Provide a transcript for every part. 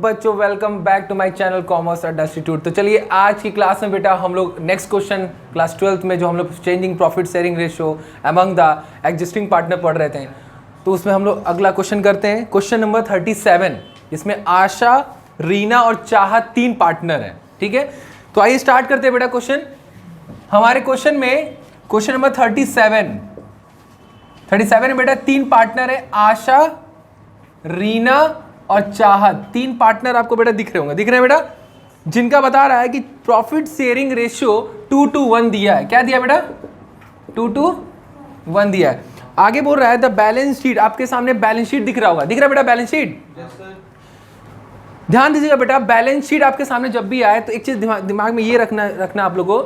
बच्चों, welcome back to my channel Commerce Adda Institute. तो चलिए आज की क्लास में बेटा हम लोग नेक्स्ट क्वेश्चन क्लास 12th में जो हम लोग changing profit sharing ratio among the existing partner पढ़ रहे थे, तो उसमें हम लोग अगला क्वेश्चन करते हैं। क्वेश्चन नंबर 37, इसमें आशा, रीना और चाहत 3 पार्टनर हैं। ठीक है, तो आइए स्टार्ट करते हैं बेटा क्वेश्चन। हमारे क्वेश्चन में क्वेश्चन नंबर 37 में बेटा 3 पार्टनर है, आशा, रीना और चाहत। 3 पार्टनर आपको बेटा दिख रहे हैं बेटा, जिनका बता रहा है कि प्रॉफिट शेयरिंग रेशियो 2:1 दिया है। क्या दिया बेटा? 2:1 दिया है। आगे बोल रहा है द बैलेंस शीट, आपके सामने बैलेंस शीट दिख रहा होगा, दिख रहा है बेटा बैलेंस शीट? ध्यान दीजिएगा बेटा, बैलेंस शीट आपके सामने जब भी आए तो एक चीज दिमाग में ये रखना आप लोगों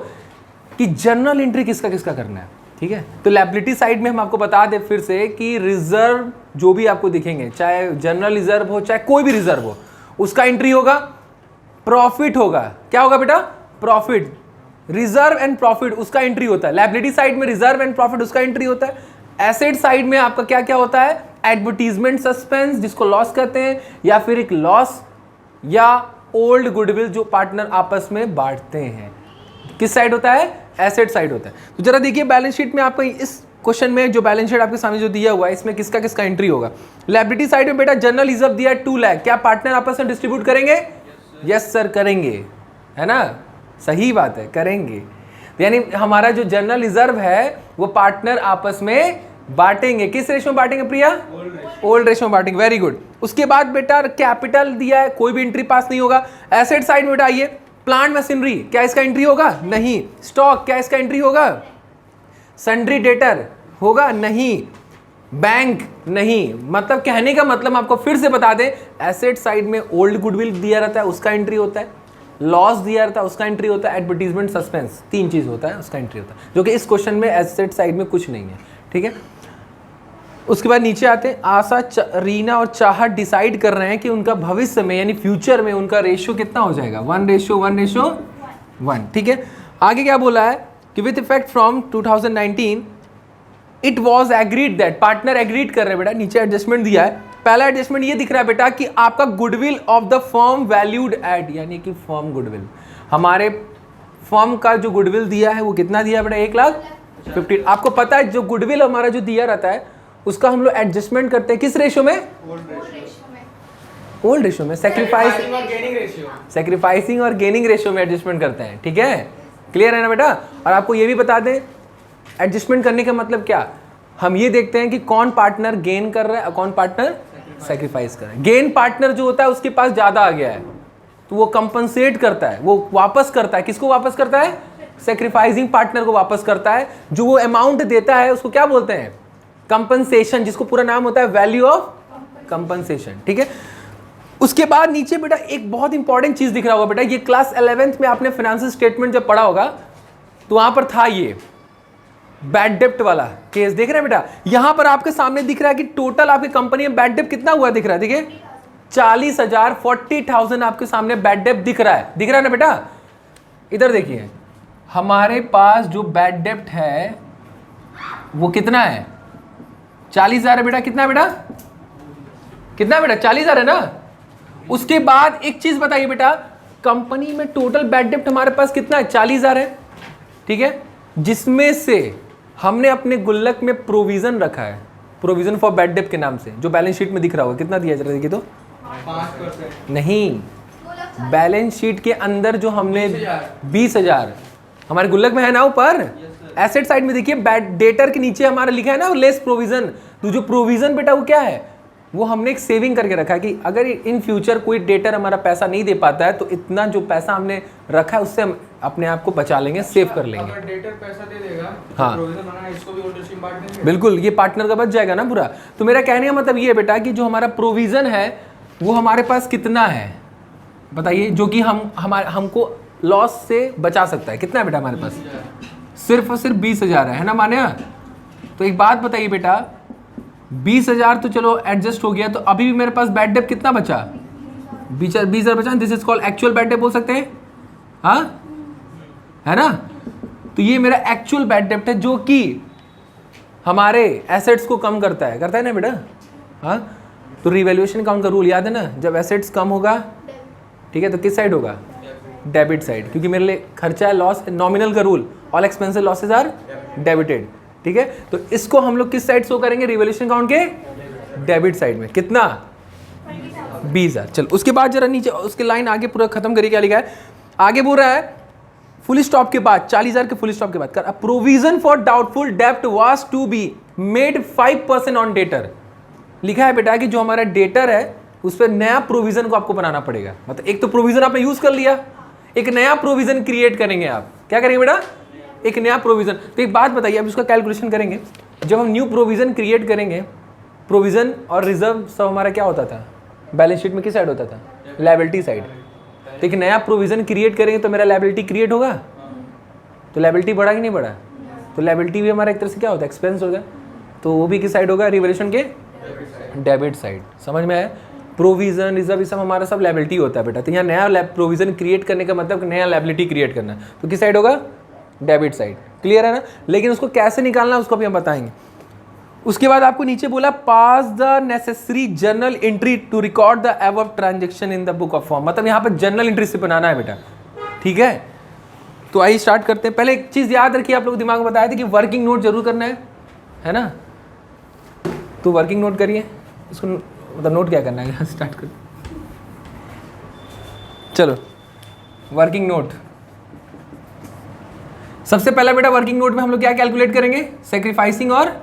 कि जर्नल एंट्री किसका किसका करना है। ठीक है, तो लायबिलिटी साइड में हम आपको बता दें फिर से कि रिजर्व जो भी आपको दिखेंगे, चाहे जनरल रिजर्व हो चाहे कोई भी रिजर्व हो, उसका एंट्री होगा, प्रॉफिट होगा। क्या होगा बेटा? प्रॉफिट, रिजर्व एंड प्रॉफिट उसका एंट्री होता है। लायबिलिटी साइड में रिजर्व एंड प्रॉफिट उसका एंट्री होता है। एसेट साइड में आपका क्या क्या होता है? एडवर्टीजमेंट सस्पेंस, जिसको लॉस कहते हैं, या फिर एक लॉस या ओल्ड गुडविल जो पार्टनर आपस में बांटते हैं। किस साइड होता है? एसेट साइड होता है। तो जरा देखिए बैलेंस शीट में आपको इस क्वेश्चन में जो बैलेंस शीट आपके सामने जो दिया हुआ है, इसमें किसका किसका एंट्री होगा। लायबिलिटी साइड में बेटा जनरल रिजर्व दिया है 2 लाख। क्या पार्टनर आपस में डिस्ट्रीब्यूट करेंगे? यस सर करेंगे, है ना? सही बात है, करेंगे। यानी हमारा जो जनरल रिजर्व है वो पार्टनर आपस में बांटेंगे। किस रेशो में बांटेंगे प्रिया? ओल्ड रेशो में बांटेंगे। Very good. उसके बाद बेटा कैपिटल दिया है, कोई भी एंट्री पास नहीं होगा। एसेट साइड में बेटा आइए, प्लांट मशीनरी, क्या इसका एंट्री होगा? नहीं। स्टॉक, क्या इसका एंट्री होगा? सन्ड्री डेटर होगा? नहीं। बैंक नहीं। मतलब कहने का मतलब आपको फिर से बता दें, एसेट साइड में ओल्ड गुडविल दिया रहता है, उसका एंट्री होता है। लॉस दिया रहता है, उसका एंट्री होता है। एडवर्टीजमेंट सस्पेंस, 3 चीज होता है, उसका एंट्री होता है, जो कि इस क्वेश्चन में एसेट साइड में कुछ नहीं है। ठीक है, उसके बाद नीचे आते हैं, आशा, रीना और चाहत डिसाइड कर रहे हैं कि उनका भविष्य में यानी फ्यूचर में उनका रेशियो कितना हो जाएगा? 1:1:1। ठीक है, आगे क्या बोला है कि with effect from 2019 it was agreed that, partner agreed कर रहे हैं बेटा। नीचे एडजस्टमेंट दिया है। पहला एडजस्टमेंट ये दिख रहा है बेटा कि आपका goodwill of the firm valued at, यानी कि फर्म गुडविल, हमारे फर्म का जो गुडविल दिया है वो कितना दिया बेटा? 1,50,000। आपको पता है जो गुडविल हमारा जो दिया रहता है उसका हम लोग एडजस्टमेंट करते हैं किस रेशियो में? ओल्ड रेशियो में। सैक्रिफाइसिंग और गेनिंग रेशियो में एडजस्टमेंट करते हैं। ठीक है, क्लियर है ना बेटा? और आपको ये भी बता दें एडजस्टमेंट करने का मतलब क्या, हम ये देखते हैं कि कौन पार्टनर गेन कर रहा है और कौन पार्टनर सैक्रिफाइस कर रहा है। गेन पार्टनर जो होता है उसके पास ज्यादा आ गया है तो वो कंपनसेट करता है, वो वापस करता है। किसको वापस करता है? सैक्रिफाइसिंग पार्टनर को वापस करता है। जो वो अमाउंट देता है उसको क्या बोलते हैं? कंपनसेशन, जिसको पूरा नाम होता है वैल्यू ऑफ कंपनसेशन। ठीक है, उसके बाद नीचे बेटा एक बहुत इंपॉर्टेंट चीज दिख रहा होगा बेटा, ये क्लास 11th में आपने फाइनेंशियल स्टेटमेंट जब पढ़ा होगा तो वहां पर था ये बैड डेप्ट वाला केस। देख रहे हैं बेटा, यहां पर आपके सामने दिख रहा है कि टोटल आपकी कंपनी में बैड डेप्ट कितना हुआ दिख रहा है। देखिए 40,000, 40,000 आपके सामने बैड डेप्ट दिख रहा है ना बेटा? इधर देखिए, हमारे पास जो बैड डेप्ट है वो कितना है? 40,000 है बेटा। कितना बेटा? कितना बेटा? 40,000 है ना? उसके बाद एक चीज बताइए बेटा, कंपनी में टोटल बैड डेप्ट हमारे पास कितना है? 40,000 है। ठीक है, जिसमें से हमने अपने गुल्लक में प्रोविजन रखा है, प्रोविजन फॉर बैड डेप्ट के नाम से, जो बैलेंस शीट में दिख रहा होगा। कितना दिया जरा देखिए तो? 5%। नहीं, बैलेंस शीट के अंदर जो हमने 20,000 हमारे गुल्लक में है ना ऊपर। एसेट साइड में देखिए बैड डेटर के नीचे हमारा लिखा है ना लेस प्रोविजन। तो जो प्रोविजन बेटा वो क्या है? वो हमने एक सेविंग करके रखा है कि अगर इन फ्यूचर कोई डेटर हमारा पैसा नहीं दे पाता है तो इतना जो पैसा हमने रखा है उससे हम अपने आप को बचा लेंगे, सेव कर लेंगे। अगर डेटर पैसा दे देगा, हाँ प्रोविजन बनाना, इसको भी ओल्ड स्कीम बांट देंगे। बिल्कुल, ये पार्टनर का बच जाएगा ना पूरा। तो मेरा कहने का मतलब ये है बेटा कि जो हमारा प्रोविजन है वो हमारे पास कितना है बताइए, जो कि हमको लॉस से बचा सकता है। कितना है बेटा हमारे पास? सिर्फ और सिर्फ 20,000 है ना मान्या? तो एक बात बताइए बेटा, 20,000 तो चलो एडजस्ट हो गया, तो अभी भी मेरे पास बैड डेप्ट कितना बचा? 20,000 बचा। This is called actual bad डेप्ट बोल सकते हैं, हाँ है ना? तो ये मेरा एक्चुअल बैड डेप्ट है जो कि हमारे एसेट्स को कम करता है ना बेटा? हाँ, तो रिवैल्यूएशन अकाउंट का रूल याद है ना, जब एसेट्स कम होगा ठीक है, तो किस साइड होगा? डेबिट साइड, क्योंकि मेरे लिए खर्चा है, लॉस, नॉमिनल का rule, all expenses losses are debited. ठीक है, तो इसको हम लोग किस साइड शो करेंगे? रिवॉल्यूशन अकाउंट के डेबिट साइड में। कितना? 20,000। चलो उसके बाद जरा नीचे उसके लाइन आगे पूरा खत्म करिए, क्या लिखा है आगे? बोल रहा है फुल स्टॉप के बाद 40,000 के फुल स्टॉप के बाद कर प्रोविजन फॉर डाउटफुल डेब्ट was to be made 5% on debtor. लिखा है बेटा कि जो हमारा डेटर है उस पर नया प्रोविजन को आपको बनाना पड़ेगा। मतलब एक तो प्रोविजन आपने यूज कर लिया, एक नया प्रोविजन क्रिएट करेंगे। आप क्या करेंगे बेटा? एक नया प्रोविजन। तो एक बात बताइए, अब इसका कैलकुलेशन करेंगे। जब हम न्यू प्रोविजन क्रिएट करेंगे, प्रोविजन और रिजर्व सब हमारा क्या होता था? बैलेंस शीट में किस साइड होता था? Liability side. तो एक नया प्रोविजन क्रिएट करेंगे तो मेरा लायबिलिटी क्रिएट होगा, तो लायबिलिटी बढ़ा कि नहीं बढ़ा? तो लायबिलिटी भी हमारा एक तरह से क्या होता है? एक्सपेंस होगा। तो वो भी किस साइड होगा? रिवॉल्यूशन के डेबिट साइड। समझ में आया? प्रोविजन, रिजर्व, सब हमारा सब लायबिलिटी होता है बेटा। तो यहाँ नया प्रोविजन क्रिएट करने का मतलब नया लायबिलिटी क्रिएट करना, तो किस साइड होगा? Debit side. क्लियर है ना? लेकिन उसको कैसे निकालना उसको भी हम बताएंगे। उसके बाद आपको नीचे बोला pass the necessary journal entry to record the above transaction in the book of firm. मतलब यहाँ पर जर्नल एंट्री से बनाना है बेटा। ठीक है, तो आइए स्टार्ट करते हैं। पहले एक चीज याद रखिए, आप लोग दिमाग में बताया था कि वर्किंग नोट जरूर करना है ना? तो वर्किंग नोट करिए इसको, मतलब नोट क्या करना है स्टार्ट कर। चलो वर्किंग नोट। सबसे पहला बेटा वर्किंग नोट में हम लोग क्या कैलकुलेट करेंगे? सैक्रिफाइसिंग और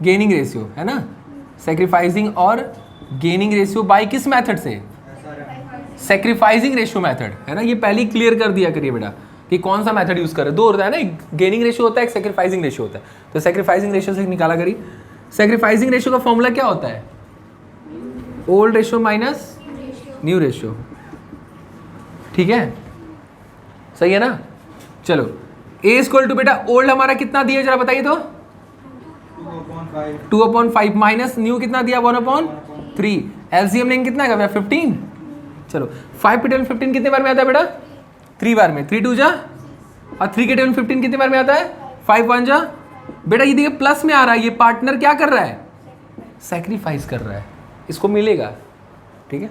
गेनिंग रेशियो, है ना? सैक्रिफाइसिंग और गेनिंग रेशियो बाय किस मेथड से? सैक्रिफाइसिंग रेशियो मेथड, है ना? ये पहले ही क्लियर कर दिया करिए बेटा कि कौन सा मेथड यूज कर रहे। दो होता है ना, एक गेनिंग रेशियो होता है, एक सैक्रिफाइसिंग रेशियो होता है। तो सैक्रिफाइसिंग रेशियो से निकाला करिए। सैक्रिफाइसिंग रेशियो का फॉर्मूला क्या होता है? Old ratio minus new ratio. ठीक है, सही है ना? चलो ए इक्वल टू बेटा ओल्ड हमारा कितना दिया जरा बताइए तो? 2/5 माइनस न्यू कितना दिया? 1/3। एलसीएम लेंगे कितना का? 15। चलो 5 के टेबल 15 कितने बार में आता है बेटा? 3 बार में। 3 2 जा, और 3 के टेबल 15 कितने बार में आता है? 5 1 जा। बेटा ये देखिए प्लस में आ रहा है, ये पार्टनर क्या कर रहा है? सैक्रिफाइस कर रहा है, इसको मिलेगा। ठीक है,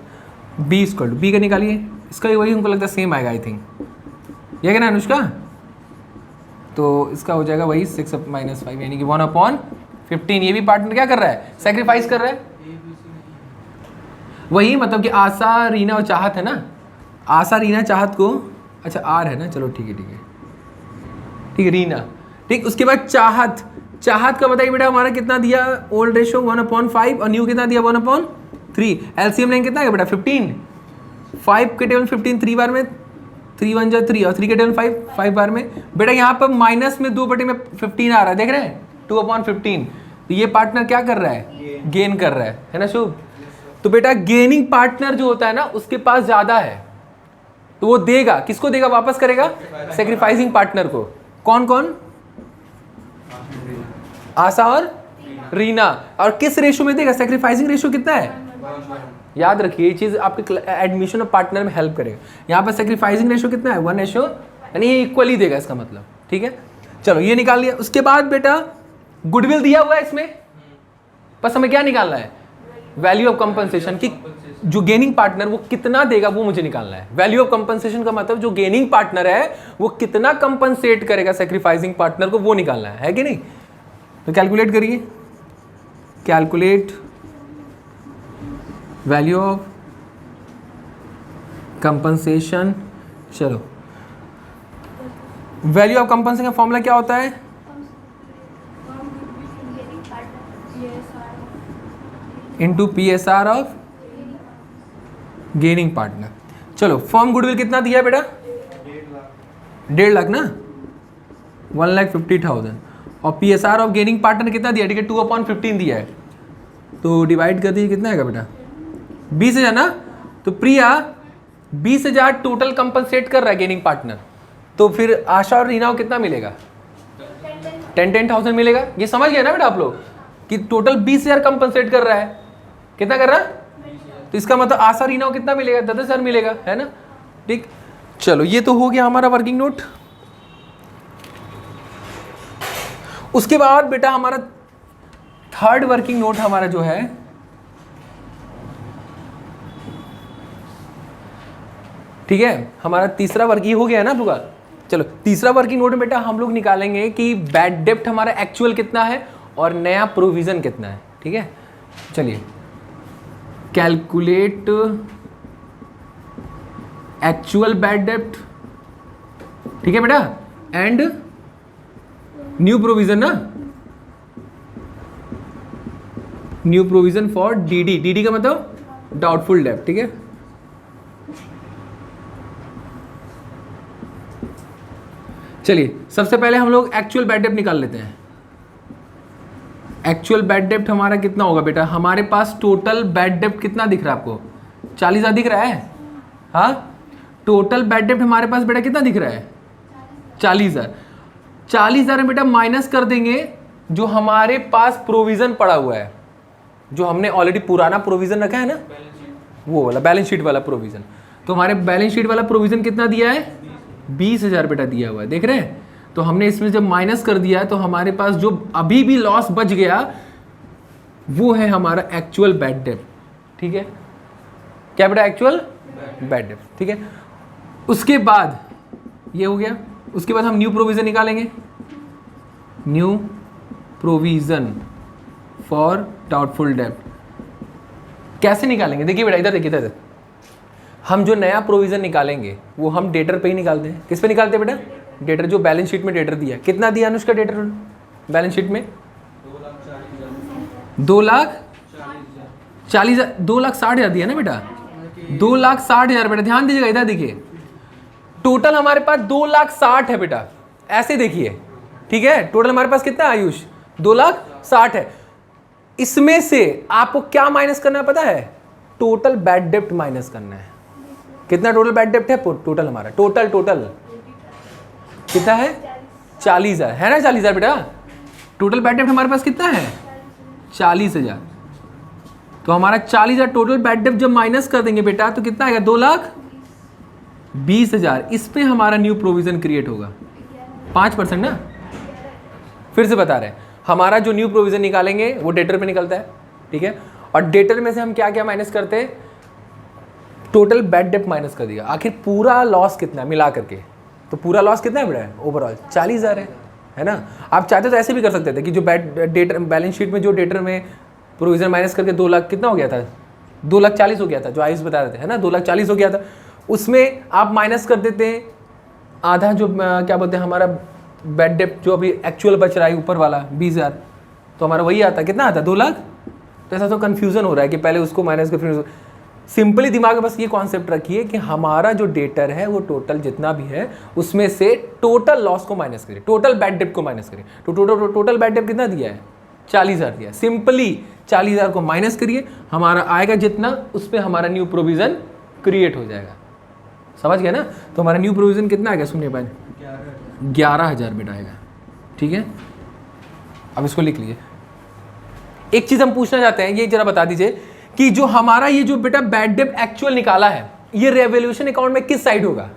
बी इक्वल टू बी का निकालिए, इसका भी वही हमको लगता है सेम आएगा आई थिंक, ये क्या ना अनुष्का? तो इसका हो जाएगा वही 6 - 5 यानी कि 1/15। ये भी पार्टनर क्या कर रहा है? सैक्रिफाइस कर रहा है। वही मतलब कि आशा, रीना और चाहत है ना? आशा, रीना, चाहत को, अच्छा आर है ना? चलो ठीक है ठीक है ठीक है, रीना। ठीक, उसके बाद चाहत। चाहत का बताइए बेटा हमारा कितना दिया? ओल्ड रेशियो 1/5 और न्यू कितना दिया? 1/3। एलसीएम लेंगे कितना है बेटा? 15। 5 के टेबल 15 3 बार में, 3 1 जा 3, और 3 के टेबल 5 बार में। बेटा यहाँ पर माइनस में 2/15 आ रहा है, देख रहे हैं? 2/15। तो ये पार्टनर क्या कर रहा है? गेन कर रहा है ना शुभ? तो बेटा गेनिंग पार्टनर जो होता है ना उसके पास ज्यादा है, तो वो देगा, किसको देगा? वापस करेगा सैक्रिफाइसिंग पार्टनर को। कौन कौन? आशा और रीना। और किस रेशियो में देगा? सैक्रिफाइसिंग रेशियो कितना है? याद रखिए ये चीज आपके एडमिशन ऑफ पार्टनर में हेल्प करेगा। यहाँ पर सैक्रिफाइसिंग रेशियो कितना है? 1 रेशियो, यानी ये इक्वली देगा इसका मतलब। ठीक है, चलो ये निकाल लिया। उसके बाद बेटा गुडविल दिया हुआ है इसमें, बस हमें क्या निकालना है? वैल्यू ऑफ कंपनसेशन की जो गेनिंग पार्टनर वो कितना देगा वो मुझे निकालना है। वैल्यू ऑफ कंपनसेशन का मतलब जो गेनिंग पार्टनर है वो कितना कंपनसेट करेगा सैक्रिफाइसिंग पार्टनर को, वो निकालना है कि नहीं? तो कैलकुलेट करिए, कैलकुलेट वैल्यू ऑफ कंपनसेशन। चलो वैल्यू ऑफ कंपनसेशन का फॉर्मूला क्या होता है? Into PSR of gaining partner. चलो फॉर्म गुडविल कितना दिया बेटा? 1.5 लाख ना? 1,50,000। और PSR ऑफ गेनिंग पार्टनर कितना दिया? ठीक है 2/15 दिया है, तो डिवाइड कर दीजिए कितना आएगा बेटा? 20,000 ना? तो प्रिया 20,000 टोटल कंपनसेट कर रहा है गेनिंग पार्टनर, तो फिर आशा और रीना को कितना मिलेगा? 10,000 मिलेगा। ये समझ गए ना बेटा आप लोग कि टोटल 20,000 कंपनसेट कर रहा है। कितना कर रहा है? तो इसका मतलब आशा रीना को कितना मिलेगा? 10,000 मिलेगा, है ना? ठीक, चलो ये तो हो गया हमारा वर्किंग नोट। उसके बाद बेटा हमारा थर्ड वर्किंग नोट हमारा जो है ठीक है, हमारा तीसरा वर्क ये हो गया है ना आप लोग का। चलो तीसरा वर्किंग नोट में बेटा हम लोग निकालेंगे कि बैड डेप्ट हमारा एक्चुअल कितना है और नया प्रोविजन कितना है। ठीक है, चलिए कैलकुलेट एक्चुअल बैड डेप्ट, ठीक है बेटा, एंड न्यू प्रोविजन ना, new provision for DD, DD का मतलब डाउटफुल डेप्ट। ठीक है, चलिए सबसे पहले हम लोग एक्चुअल बैड डेप्ट निकाल लेते हैं। एक्चुअल बैड डेप्ट हमारा कितना होगा बेटा, हमारे पास टोटल बैड डेप्ट कितना दिख रहा है आपको, 40,000 दिख रहा है। हाँ, टोटल बैड डेप्ट हमारे पास बेटा कितना दिख रहा है, 40,000। 40,000 में बेटा माइनस कर देंगे जो हमारे पास प्रोविजन पड़ा हुआ है, जो हमने ऑलरेडी पुराना प्रोविजन रखा है ना, वो वाला बैलेंस शीट वाला प्रोविजन। तो हमारे बैलेंस शीट वाला प्रोविजन कितना दिया है, 20,000 बेटा दिया हुआ है, देख रहे हैं। तो हमने इसमें जब माइनस कर दिया तो हमारे पास जो अभी भी लॉस बच गया वो है हमारा एक्चुअल बैड डेप्ट। ठीक है, क्या बेटा, एक्चुअल बैड डेप्ट। ठीक है, उसके बाद ये हो गया, उसके बाद हम न्यू प्रोविजन निकालेंगे, न्यू प्रोविजन फॉर डाउटफुल डेप्ट। कैसे निकालेंगे, देखिए बेटा, इधर देखिए, इधर हम जो नया प्रोविजन निकालेंगे वो हम डेटर पे ही निकालते हैं। किस पे निकालते हैं बेटा, डेटर, जो बैलेंस शीट में डेटर दिया। कितना दिया अनुष्का डेटर बैलेंस शीट में, 2,40,000, 2,60,000 दिया ना बेटा, 2,60,000 बेटा। ध्यान दीजिएगा, इधर देखिए, टोटल हमारे पास 2,60,000 है बेटा, ऐसे देखिए। ठीक है, टोटल हमारे पास कितना आयुष, 2,60,000 है। इसमें से आपको क्या माइनस करना है पता है, टोटल बैड डेप्ट माइनस करना है। कितना टोटल बैड डेप्ट है, टोटल हमारा टोटल कितना है, 40,000 है ना, 40,000 बेटा। टोटल बैड डेप्ट हमारे पास कितना है, 40,000। तो हमारा 40,000 टोटल बैड डेप्ट जब माइनस कर देंगे बेटा तो कितना आएगा, 2,20,000। इस पे हमारा न्यू प्रोविजन क्रिएट होगा, 5% ना। फिर से बता रहे हैं, हमारा जो न्यू प्रोविजन निकालेंगे वो डेटर पे निकलता है। ठीक है, और डेटर में से हम क्या क्या माइनस करते हैं, टोटल बैड डेप्ट माइनस कर दिया। आखिर पूरा लॉस कितना है मिला करके, तो पूरा लॉस कितना है बेटा, ओवरऑल 40,000 है ना। आप चाहते तो ऐसे भी कर सकते थे कि जो डेटर बैलेंस शीट में जो डेटर में प्रोविजन माइनस करके 2 लाख कितना हो गया था, 2,40,000 हो गया था, जो आयुष बता रहे थे, है ना, 2,40,000 हो गया था। उसमें आप माइनस कर देते हैं आधा, जो क्या बोलते हैं हमारा बैड डेप्ट जो अभी एक्चुअल बच रहा है ऊपर वाला 20,000, तो हमारा वही आता, कितना आता, 2 लाख। तो ऐसा तो कन्फ्यूजन हो रहा है कि पहले उसको माइनस कर फिर। सिंपली दिमाग में बस ये कॉन्सेप्ट रखिए कि हमारा जो डेटर है वो टोटल जितना भी है उसमें से टोटल लॉस को माइनस करिए, टोटल बैड डेप्ट को माइनस करिए। तो टोटल बैड डेप्ट कितना दिया है, 40,000 दिया। सिंपली 40,000 को माइनस करिए, हमारा आएगा जितना, उस पर हमारा न्यू प्रोविजन क्रिएट हो जाएगा। समझ गया ना। तो हमारा न्यू प्रोविजन कितना आएगा, सुनिए भाई, 11,000 बेटा आएगा। ठीक है, अब इसको लिख लीजिए। एक चीज हम पूछना चाहते हैं, ये जरा बता दीजिए कि जो हमारा ये जो बेटा बैड डेप्ट एक्चुअल निकाला है, ये रेवोल्यूशन अकाउंट में किस साइड होगा,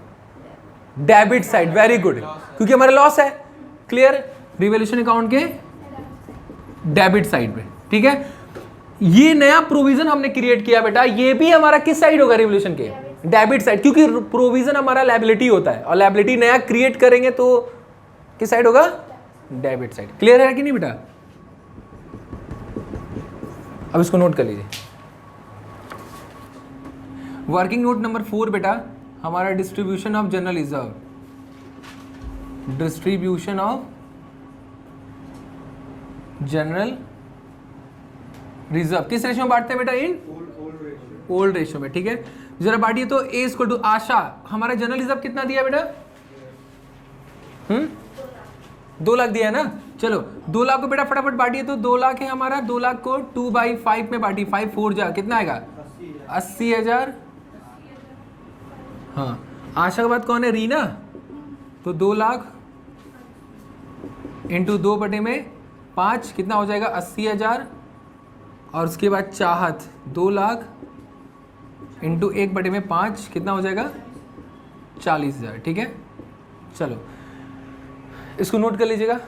डेबिट साइड। वेरी गुड, क्योंकि हमारा लॉस है। क्लियर, रिवोल्यूशन अकाउंट के डेबिट साइड पे। ठीक है, ये नया प्रोविजन हमने क्रिएट किया बेटा, ये भी हमारा किस साइड होगा, रिवोल्यूशन के डेबिट साइड, क्योंकि प्रोविजन हमारा लायबिलिटी होता है और लायबिलिटी नया क्रिएट करेंगे तो किस साइड होगा, डेबिट साइड। क्लियर है कि नहीं बेटा। अब इसको नोट कर लीजिए। वर्किंग नोट नंबर 4 बेटा हमारा distribution of general reserve, distribution of general reserve किस रेशियो में बांटते हैं बेटा, इन ओल्ड रेशियो में। ठीक है, जरा बांटिए तो ए इक्वल टू आशा, हमारा जनरल रिजर्व कितना दिया बेटा, 2 लाख दिया है ना। चलो 2 लाख को बेटा फटाफट बांटिए, तो 2 लाख है हमारा, 2 लाख को 2/5 में बांटिए, 5 4 जा कितना आएगा, 80,000। हाँ, आशा के बाद कौन है, रीना, तो 2 लाख इंटू 2/5 कितना हो जाएगा, 80,000। और उसके बाद चाहत 2 लाख इंटू 1/5 कितना हो जाएगा, 40,000। ठीक है, चलो इसको नोट कर लीजिएगा।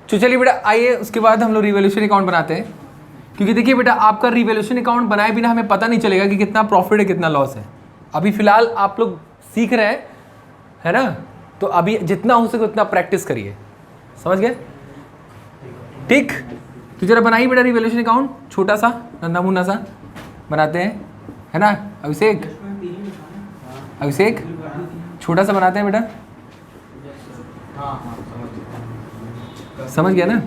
तो चलिए बेटा आइए उसके बाद हम लोग रिवोल्यूशन अकाउंट बनाते हैं, क्योंकि देखिए बेटा आपका रिवोल्यूशन अकाउंट बनाए बिना हमें पता नहीं चलेगा कि कितना प्रॉफिट है कितना लॉस है। अभी फिलहाल आप लोग सीख रहे हैं, है ना, तो अभी जितना हो सके उतना प्रैक्टिस करिए, समझ गए? ठीक, तो जरा बनाइए बेटा रिवैल्यूएशन अकाउंट, छोटा सा नन्हा मुन्ना सा बनाते हैं, है ना अभिषेक? अभिषेक छोटा सा बनाते हैं बेटा, समझ गया ना?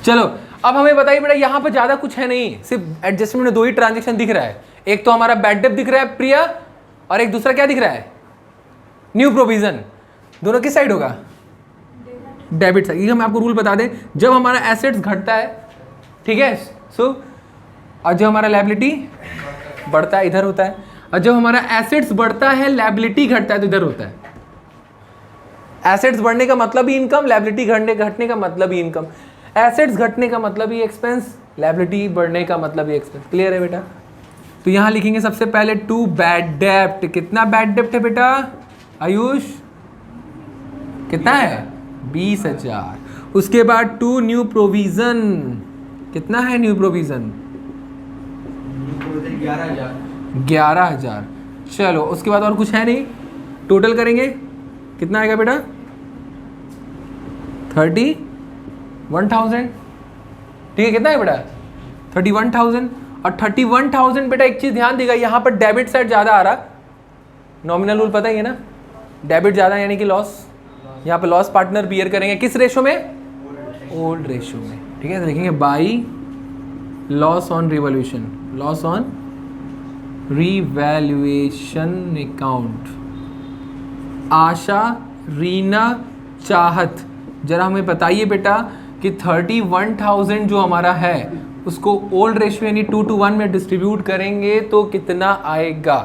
चलो अब हमें बताइए बेटा, यहां पर ज्यादा कुछ है नहीं, सिर्फ एडजस्टमेंट में 2 ही ट्रांजेक्शन दिख रहा है। एक तो हमारा बैड डेब्ट दिख रहा है प्रिया, और एक दूसरा क्या दिख रहा है, न्यू प्रोविजन। दोनों किस साइड होगा? Debit side. ये हम आपको रूल बता दें, जब हमारा एसेट्स घटता है, ठीक है सो, और जब हमारा लायबिलिटी बढ़ता है इधर होता है, और जब हमारा एसेट्स बढ़ता है लायबिलिटी घटता है तो इधर होता है। एसेट्स बढ़ने का मतलब ही इनकम, लायबिलिटी घटने का मतलब ही इनकम। एसेट्स घटने का मतलब ही एक्सपेंस, लायबिलिटी बढ़ने का मतलब ही एक्सपेंस। क्लियर है बेटा? तो यहां लिखेंगे सबसे पहले टू बैड डेप्ट। कितना बैड डेप्ट है बेटा आयुष? कितना है? 20,000। उसके बाद टू न्यू प्रोविजन। कितना है न्यू प्रोविजन? 11,000। चलो उसके बाद और कुछ है नहीं, टोटल करेंगे कितना आएगा बेटा? 31,000। ठीक है, कितना है बेटा? 31,000। और 31,000 बेटा एक चीज ध्यान देगा, यहाँ पर डेबिट साइड ज्यादा आ रहा, नॉमिनल रूल पता ही है ना, डेबिट ज्यादा यानी कि लॉस। यहाँ पे लॉस पार्टनर बियर करेंगे किस रेशो में? ओल्ड रेशो में। ठीक है, तो लिखेंगे by loss on revolution, loss on revaluation account. Asha, Reena, Chahat, जरा हमें बताइए बेटा कि 31,000 जो हमारा है उसको ओल्ड रेशियो यानी 2:1 में डिस्ट्रीब्यूट करेंगे तो कितना आएगा?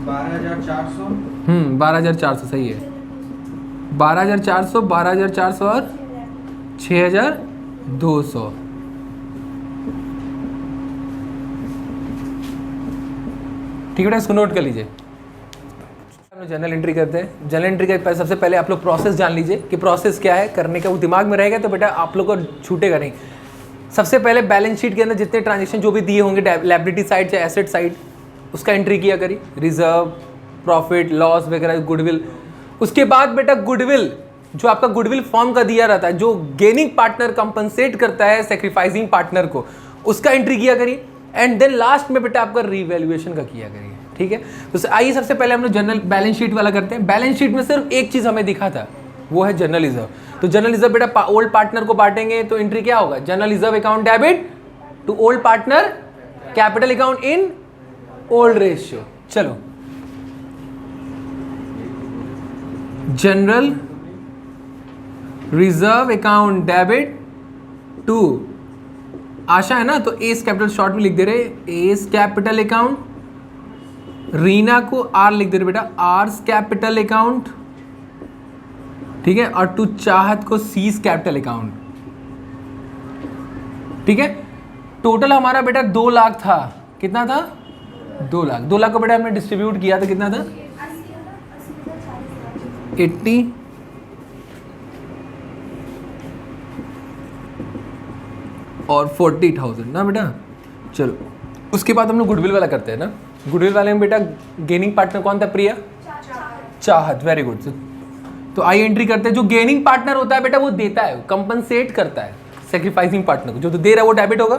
12,400। 12,400 सही है। 12,400, 12,400 और 6,200। ठीक है बेटा, इसको नोट कर लीजिए। हम जर्नल एंट्री करते हैं। जर्नल एंट्री का सबसे पहले आप लोग प्रोसेस जान लीजिए कि प्रोसेस क्या है करने का, वो दिमाग में रहेगा तो बेटा आप लोग को छूटेगा नहीं। सबसे पहले बैलेंस शीट के अंदर जितने ट्रांजेक्शन जो भी दिए होंगे, लायबिलिटी साइड चाहे एसेट साइड, उसका एंट्री किया करी, रिजर्व, प्रॉफिट, लॉस वगैरह, गुडविल। उसके बाद बेटा गुडविल, जो आपका गुडविल फॉर्म का दिया रहता है, जो गेनिंग पार्टनर कंपनसेट करता है सेक्रीफाइसिंग पार्टनर को, उसका एंट्री किया करी। एंड देन लास्ट में बेटा आपका रिवैल्यूएशन का किया करिए। ठीक है, तो आइए सबसे पहले हम लोग जनरल बैलेंस शीट वाला करते हैं। बैलेंस शीट में सिर्फ एक चीज हमें दिखा था, वो है जनरल रिजर्व। तो जनरल रिजर्व बेटा ओल्ड पार्टनर को बांटेंगे तो एंट्री क्या होगा? General reserve account debit to old partner capital account in old ratio. चलो, general reserve account debit to Asha है ना, तो एस कैपिटल शॉर्ट में लिख दे रहे, एस कैपिटल अकाउंट। रीना को आर लिख दे रहे बेटा, आर्स कैपिटल अकाउंट। ठीक है, और टू चाहत को सीज कैपिटल अकाउंट। ठीक है, टोटल हमारा बेटा 2 लाख था। कितना था? 2 लाख। 2 लाख को बेटा हमने डिस्ट्रीब्यूट किया तो कितना था? 80 और 40,000 ना बेटा। चलो उसके बाद हम लोग गुडविल वाला करते हैं ना। गुडविल वाले में बेटा गेनिंग पार्टनर कौन था? प्रिया, चाहत। Very good. तो आई एंट्री करते हैं। जो गेनिंग पार्टनर होता है बेटा वो देता है, कंपनसेट करता है सेक्रीफाइसिंग पार्टनर को, जो तो दे रहा है वो डेबिट होगा।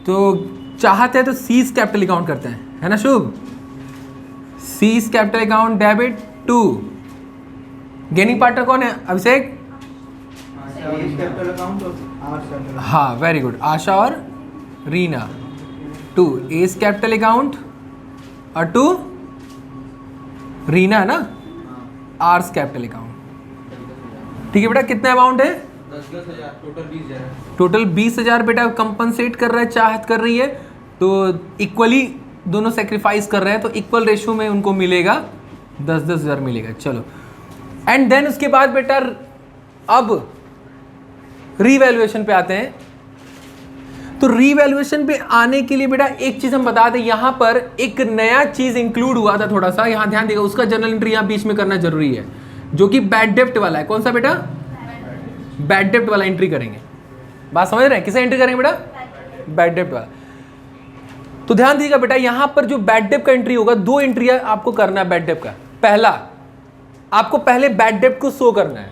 तो चाहत है तो सीज कैपिटल अकाउंट करते हैं, है ना शुभ? सीज capital account debit to gaining partner कौन है अभिषेक? हाँ वेरी गुड, आशा और रीना। टू एस कैपिटल अकाउंट और टू रीना है ना, आर्स कैपिटल अकाउंट। ठीक है बेटा, कितना अमाउंट है? 10,000। टोटल 20,000। टोटल 20,000 बेटा कंपनसेट कर रहा है, चाहत कर रही है, तो इक्वली दोनों सेक्रीफाइस कर रहे हैं, तो इक्वल रेशियो में उनको मिलेगा 10,000 मिलेगा। चलो, एंड देन उसके बाद बेटा अब रिवैल्यूएशन पे आते हैं। तो तो रीवैल्यूएशन पे आने के लिए बेटा एक चीज हम बता दें, यहां पर एक नया चीज इंक्लूड हुआ था थोड़ा सा, यहां ध्यान देगा, उसका जर्नल एंट्री यहां बीच में करना जरूरी है, जो कि बैड डेप्ट वाला है। कौन सा बेटा? बैड डेप्ट वाला एंट्री करेंगे। बात समझ रहे हैं? किसे एंट्री करेंगे बेटा? बैड डेप्ट वाला। तो ध्यान दीजिएगा बेटा, यहां पर जो बैड डेप्ट का एंट्री होगा, दो एंट्री आपको करना है बैड डेप्ट का। पहला, आपको पहले बैड डेप्ट को शो करना है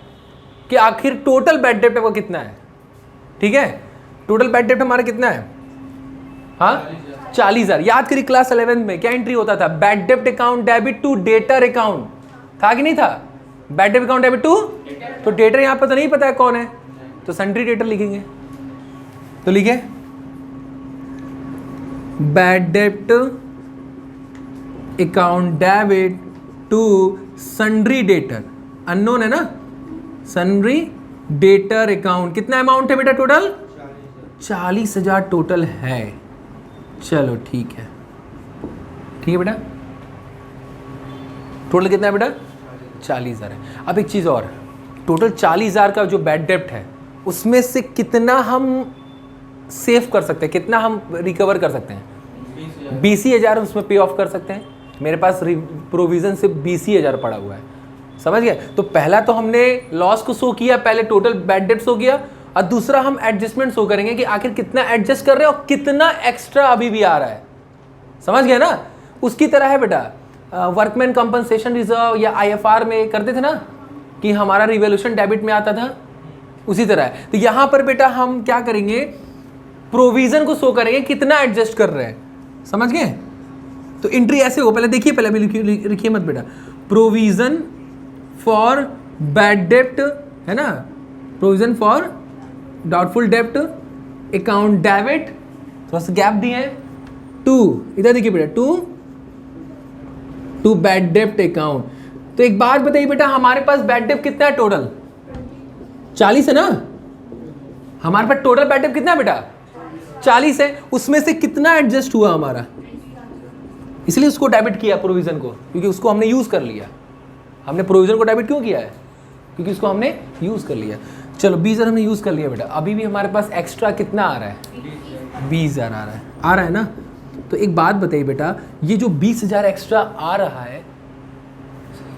कि आखिर टोटल बैड डेप्ट आपका कितना है। ठीक है, टोटल बैड डेप्ट हमारा कितना है? हाँ, 40,000। याद करिए क्लास 11 में क्या एंट्री होता था? बैड डेप्ट account debit to debtor account, था कि नहीं था? बैड डेप्ट अकाउंट डेबिट टू, तो डेटर यहां पर तो नहीं पता है कौन है, तो सन्ड्री डेटर लिखेंगे। तो लिखे बैड डेप्ट account debit to sundry debtor, unknown है ना, सन्ड्री डेटर अकाउंट। कितना अमाउंट है बेटा टोटल? 40,000 टोटल है। चलो ठीक है, ठीक है बेटा, टोटल कितना है बेटा? 40,000 है। अब एक चीज और, टोटल 40,000 का जो बैड डेप्ट है उसमें से कितना हम सेव कर सकते हैं, कितना हम रिकवर कर सकते हैं? 20,000 उसमें पे ऑफ कर सकते हैं। मेरे पास प्रोविजन सिर्फ 20,000 पड़ा हुआ है, समझ गए? तो पहला तो हमने लॉस को शो किया, पहले टोटल बैड डेप्ट शो किया, और दूसरा हम एडजस्टमेंट शो करेंगे कि आखिर कितना एडजस्ट कर रहे हैं और कितना एक्स्ट्रा अभी भी आ रहा है। समझ गए ना? उसकी तरह है बेटा, वर्कमैन कंपनसेशन रिजर्व या IFR में करते थे ना कि हमारा रिवॉल्यूशन डेबिट में आता था, उसी तरह है। तो यहां पर बेटा हम क्या करेंगे? प्रोविजन को शो करेंगे कितना एडजस्ट कर रहे हैं, समझ गए? तो एंट्री ऐसे हो, पहले देखिए, पहले अभी लिखिए मत बेटा, प्रोविजन फॉर बैड डेप्ट है ना, प्रोविजन फॉर डाउटफुल डेप्ट अकाउंट डेबिट, थोड़ा सा गैप दिए हैं, टू, इधर देखिए बेटा, टू बैड डेप्ट अकाउंट। तो एक बात बताइए बेटा, हमारे पास बैड डेप्ट कितना है टोटल? 40 है ना? हमारे पास टोटल बैड डेप्ट कितना है बेटा? 40 है। उसमें से कितना एडजस्ट हुआ हमारा, इसलिए उसको डेबिट किया प्रोविजन को, क्योंकि उसको हमने यूज कर लिया। हमने प्रोविजन को डेबिट क्यों किया है? क्योंकि उसको हमने यूज कर लिया। चलो 20,000 हमने यूज कर लिया बेटा, अभी भी हमारे पास एक्स्ट्रा कितना आ रहा है? 20,000 आ रहा है ना? तो एक बात बताइए बेटा, ये जो 20,000 एक्स्ट्रा आ रहा है,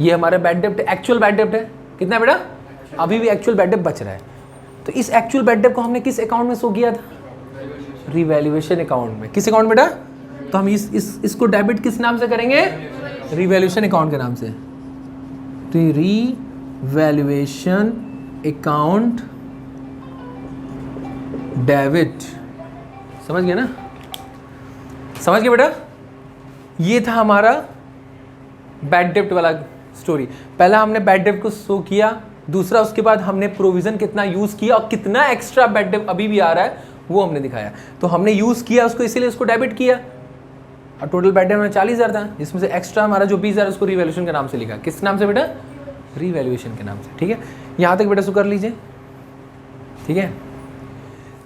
ये हमारा बैड डेप्ट, एक्चुअल बैड डेप्ट है। कितना बेटा? अभी भी एक्चुअल बैड डेप्ट बच रहा है। तो इस एक्चुअल बैड डेप्ट को हमने किस अकाउंट में शो किया था? रिवैल्यूएशन अकाउंट में। किस अकाउंट बेटा? तो हम इसको डेबिट किस नाम से करेंगे? रिवैल्यूएशन अकाउंट के नाम से। तो रिवैल्यूएशन अकाउंट डेबिट, समझ गए ना? समझ गए बेटा? ये था हमारा बैड डेप्ट वाला स्टोरी। पहला हमने बैड डेप्ट को शो किया, दूसरा उसके बाद हमने प्रोविजन कितना यूज किया और कितना एक्स्ट्रा बैड डेप्ट अभी भी आ रहा है वो हमने दिखाया। तो हमने यूज किया उसको, इसीलिए उसको डेबिट किया, और टोटल बैड डेप्ट हमारा 40,000 था, जिसमें से एक्स्ट्रा हमारा जो 20,000 उसको रिवैल्यूएशन के नाम से लिखा। किस नाम से बेटा? रिवैल्यूएशन के नाम से। ठीक है, यहां तक बेटा इसको कर लीजिए। ठीक है,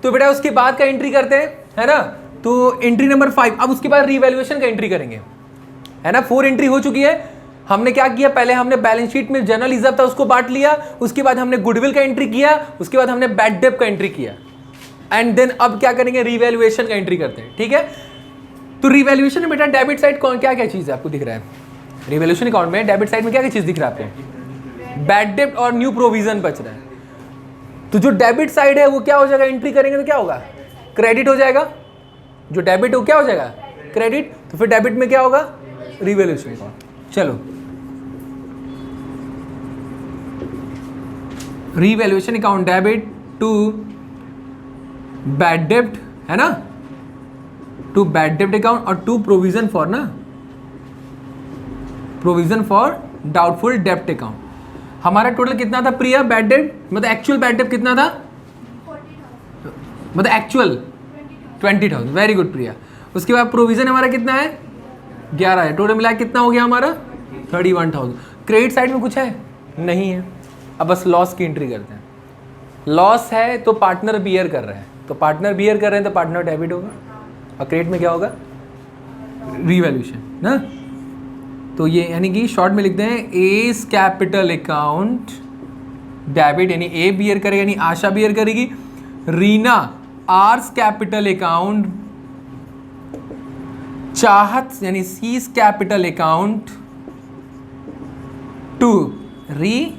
तो बेटा उसके बाद का एंट्री करते हैं, है ना? तो एंट्री नंबर 5। अब उसके बाद रिवैल्यूएशन का एंट्री करेंगे, है ना? 4 एंट्री हो चुकी है। हमने क्या किया? पहले हमने बैलेंस शीट में जनरल रिजर्व था उसको बांट लिया, उसके बाद हमने गुडविल का एंट्री किया, उसके बाद हमने बैड डेप्ट का एंट्री किया, एंड देन अब क्या करेंगे? रिवैल्यूएशन का एंट्री करते हैं। ठीक है, तो रिवैल्यूएशन में बेटा डेबिट साइड कौन क्या क्या चीज है आपको दिख रहा है? रिवैल्यूएशन अकाउंट में डेबिट साइड में क्या क्या चीज दिख रहा है आपको? बैड डेप्ट और न्यू प्रोविजन बच रहा है। तो जो डेबिट साइड है वो क्या हो जाएगा? एंट्री करेंगे तो क्या होगा? क्रेडिट हो जाएगा। जो डेबिट हो क्या हो जाएगा? क्रेडिट। तो फिर डेबिट में क्या होगा? Revaluation account. चलो, revaluation account debit to bad डेप्ट, है ना? टू बैड डेप्ट अकाउंट और टू प्रोविजन फॉर, ना, प्रोविजन फॉर डाउटफुल डेप्ट अकाउंट। हमारा टोटल कितना था प्रिया? बैड डेप्ट मतलब एक्चुअल बैड डेप्ट कितना था? 40,000, मतलब एक्चुअल 20,000। वेरी गुड प्रिया। उसके बाद प्रोविजन हमारा कितना है? 11 है। टोटल मिला कितना हो गया हमारा? 31,000। क्रेडिट साइड में कुछ है? नहीं है। अब बस लॉस की एंट्री करते हैं। लॉस है तो पार्टनर बियर कर रहे हैं, तो पार्टनर बियर कर रहे हैं तो पार्टनर डेबिट होगा, और क्रेडिट में क्या होगा? रिवैल्यूएशन ना। तो ये यानी कि शॉर्ट में लिखते हैं एस कैपिटल अकाउंट डेबिट, यानी ए बियर करेगा, यानी आशा बियर करेगी, रीना आर्स कैपिटल अकाउंट चाहत यानी सीज कैपिटल अकाउंट टू री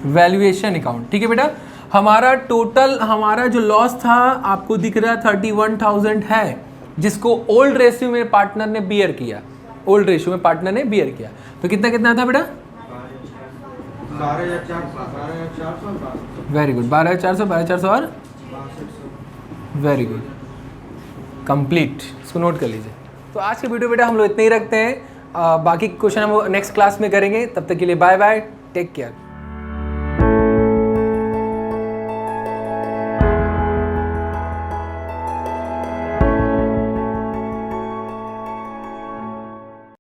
वैल्यूएशन अकाउंट। ठीक है बेटा, हमारा टोटल हमारा जो लॉस था आपको दिख रहा 31,000 है, जिसको ओल्ड रेशियो में पार्टनर ने बियर किया, ओल्ड रेशियो में पार्टनर ने बियर किया। तो कितना कितना था बेटा? 12,400 वेरी गुड, 12,400 और वेरी गुड, कंप्लीट। इसको नोट कर लीजिए। तो आज के वीडियो बेटा हम लोग इतने ही रखते हैं, बाकी क्वेश्चन हम नेक्स्ट क्लास में करेंगे। तब तक के लिए बाय बाय, टेक केयर।